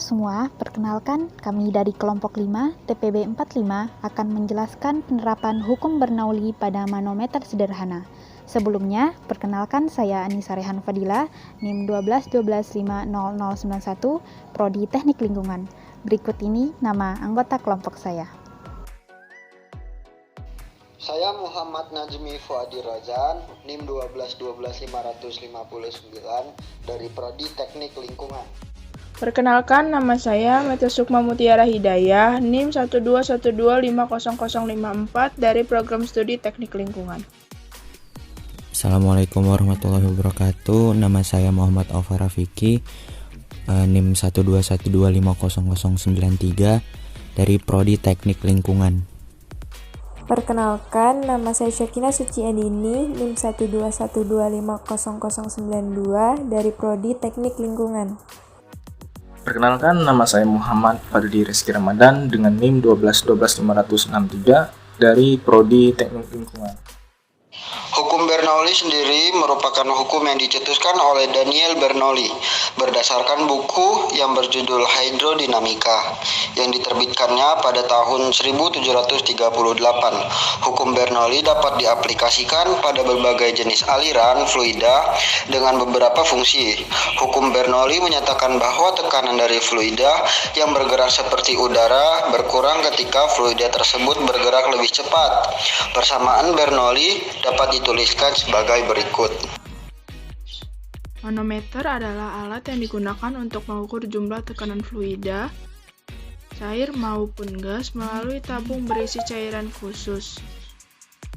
semua, perkenalkan kami dari kelompok 5 TPB 45 akan menjelaskan penerapan hukum Bernoulli pada manometer sederhana. Sebelumnya, perkenalkan saya Anissa Rehan Fadila, NIM 121250091, Prodi Teknik Lingkungan. Berikut ini nama anggota kelompok saya. Saya Muhammad Najmi Fuadi Razan, NIM 1212559 dari Prodi Teknik Lingkungan. Perkenalkan, nama saya Meta Sukma Mutiara Hidayah, NIM 121250054 dari Program Studi Teknik Lingkungan. Assalamualaikum warahmatullahi wabarakatuh. Nama saya Muhammad Alfa Rafiki, NIM 121250093 dari Prodi Teknik Lingkungan. Perkenalkan, nama saya Syakina Suci Andini, NIM 121250092 dari Prodi Teknik Lingkungan. Perkenalkan, nama saya Muhammad Fadli Rizky Ramadan dengan NIM 1212563 dari Prodi Teknik Lingkungan. Hukum Bernoulli sendiri merupakan hukum yang dicetuskan oleh Daniel Bernoulli berdasarkan buku yang berjudul Hydrodinamika yang diterbitkannya pada tahun 1738. Hukum Bernoulli dapat diaplikasikan pada berbagai jenis aliran fluida dengan beberapa fungsi. Hukum Bernoulli menyatakan bahwa tekanan dari fluida yang bergerak seperti udara berkurang ketika fluida tersebut bergerak lebih cepat. Persamaan Bernoulli dapat dituliskan sebagai berikut. Manometer adalah alat yang digunakan untuk mengukur jumlah tekanan fluida, cair maupun gas melalui tabung berisi cairan khusus.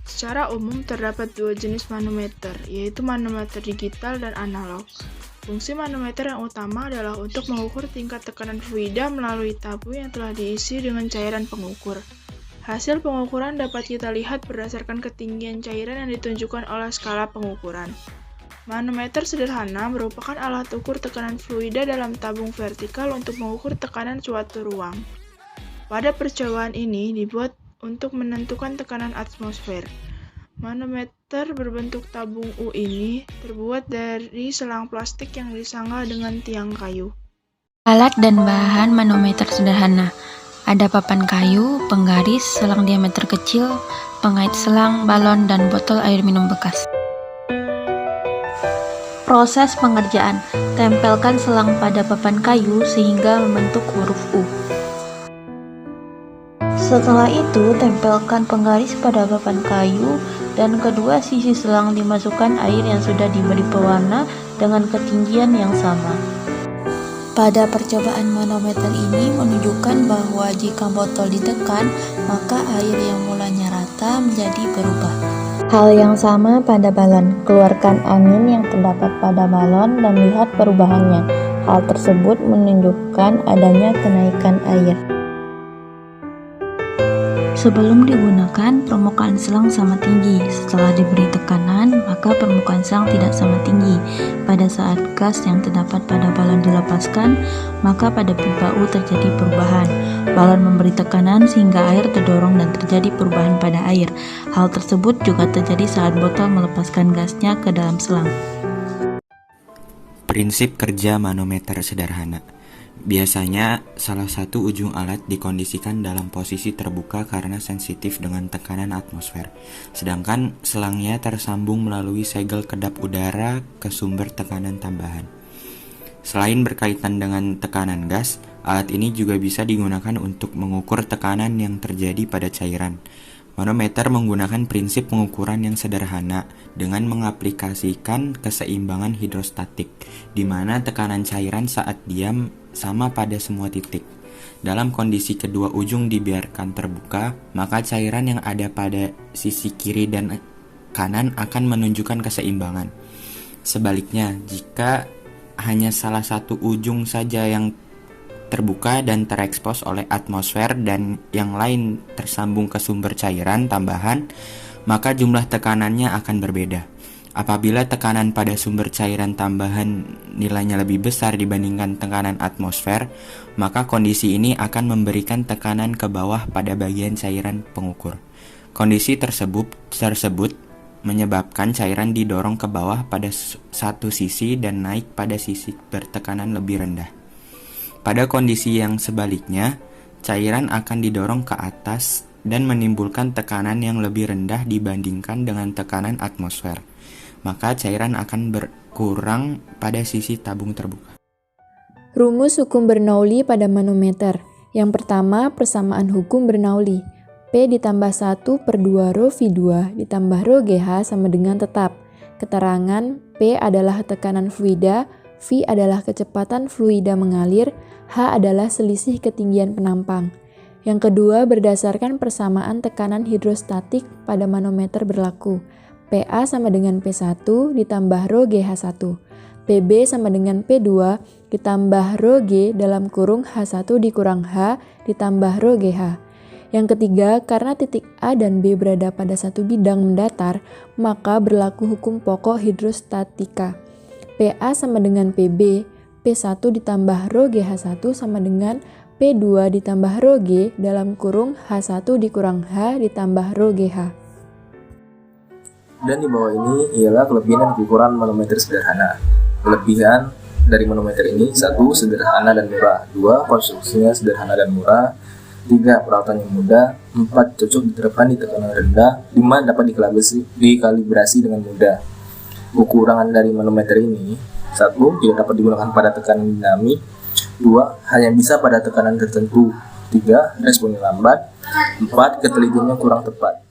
Secara umum terdapat dua jenis manometer, yaitu manometer digital dan analog. Fungsi manometer yang utama adalah untuk mengukur tingkat tekanan fluida melalui tabung yang telah diisi dengan cairan pengukur. Hasil pengukuran dapat kita lihat berdasarkan ketinggian cairan yang ditunjukkan oleh skala pengukuran. Manometer sederhana merupakan alat ukur tekanan fluida dalam tabung vertikal untuk mengukur tekanan suatu ruang. Pada percobaan ini dibuat untuk menentukan tekanan atmosfer. Manometer berbentuk tabung U ini terbuat dari selang plastik yang disangga dengan tiang kayu. Alat dan bahan manometer sederhana. Ada papan kayu, penggaris, selang diameter kecil, pengait selang, balon, dan botol air minum bekas. Proses pengerjaan. Tempelkan selang pada papan kayu sehingga membentuk huruf U. Setelah itu, tempelkan penggaris pada papan kayu dan kedua sisi selang dimasukkan air yang sudah diberi pewarna dengan ketinggian yang sama. Pada percobaan manometer ini menunjukkan bahwa jika botol ditekan, maka air yang mulanya rata menjadi berubah. Hal yang sama pada balon. Keluarkan angin yang terdapat pada balon dan lihat perubahannya. Hal tersebut menunjukkan adanya kenaikan air. Sebelum digunakan, permukaan selang sama tinggi. Setelah diberi tekanan, maka permukaan selang tidak sama tinggi. Pada saat gas yang terdapat pada balon dilepaskan, maka pada pipa U terjadi perubahan. Balon memberi tekanan sehingga air terdorong dan terjadi perubahan pada air. Hal tersebut juga terjadi saat botol melepaskan gasnya ke dalam selang. Prinsip kerja manometer sederhana. Biasanya, salah satu ujung alat dikondisikan dalam posisi terbuka karena sensitif dengan tekanan atmosfer, sedangkan selangnya tersambung melalui segel kedap udara ke sumber tekanan tambahan. Selain berkaitan dengan tekanan gas, alat ini juga bisa digunakan untuk mengukur tekanan yang terjadi pada cairan. Manometer menggunakan prinsip pengukuran yang sederhana dengan mengaplikasikan keseimbangan hidrostatik, di mana tekanan cairan saat diam sama pada semua titik. Dalam kondisi kedua ujung dibiarkan terbuka, maka cairan yang ada pada sisi kiri dan kanan akan menunjukkan keseimbangan. Sebaliknya, jika hanya salah satu ujung saja yang terbuka dan terekspos oleh atmosfer dan yang lain tersambung ke sumber cairan tambahan, maka jumlah tekanannya akan berbeda. Apabila tekanan pada sumber cairan tambahan nilainya lebih besar dibandingkan tekanan atmosfer, maka kondisi ini akan memberikan tekanan ke bawah pada bagian cairan pengukur. Kondisi tersebut menyebabkan cairan didorong ke bawah pada satu sisi dan naik pada sisi bertekanan lebih rendah. Pada kondisi yang sebaliknya, cairan akan didorong ke atas dan menimbulkan tekanan yang lebih rendah dibandingkan dengan tekanan atmosfer. Maka cairan akan berkurang pada sisi tabung terbuka. Rumus hukum Bernoulli pada manometer. Yang pertama, persamaan hukum Bernoulli. P ditambah 1 per 2 rho V2 ditambah rho GH sama dengan tetap. Keterangan P adalah tekanan fluida, V adalah kecepatan fluida mengalir, H adalah selisih ketinggian penampang. Yang kedua, berdasarkan persamaan tekanan hidrostatik pada manometer berlaku. PA sama dengan P1 ditambah rho GH1. PB sama dengan P2 ditambah rho G dalam kurung H1 dikurang H ditambah rho GH. Yang ketiga, karena titik A dan B berada pada satu bidang mendatar, maka berlaku hukum pokok hidrostatika. PA sama dengan PB, P1 ditambah rho GH1 sama dengan P2 ditambah rho G dalam kurung H1 dikurang H ditambah rho GH. Dan di bawah ini ialah kelebihan dan kekurangan manometer sederhana. Kelebihan dari manometer ini: 1. Sederhana dan murah. 2. Konstruksinya sederhana dan murah. 3. Perawatannya mudah. 4. Cocok diterapkan di tekanan rendah. 5. Dapat dikalibrasi dengan mudah. Kekurangan dari manometer ini: 1. Tidak dapat digunakan pada tekanan dinamik. 2. Hanya bisa pada tekanan tertentu. 3. Responnya lambat. 4. Ketelitiannya kurang tepat.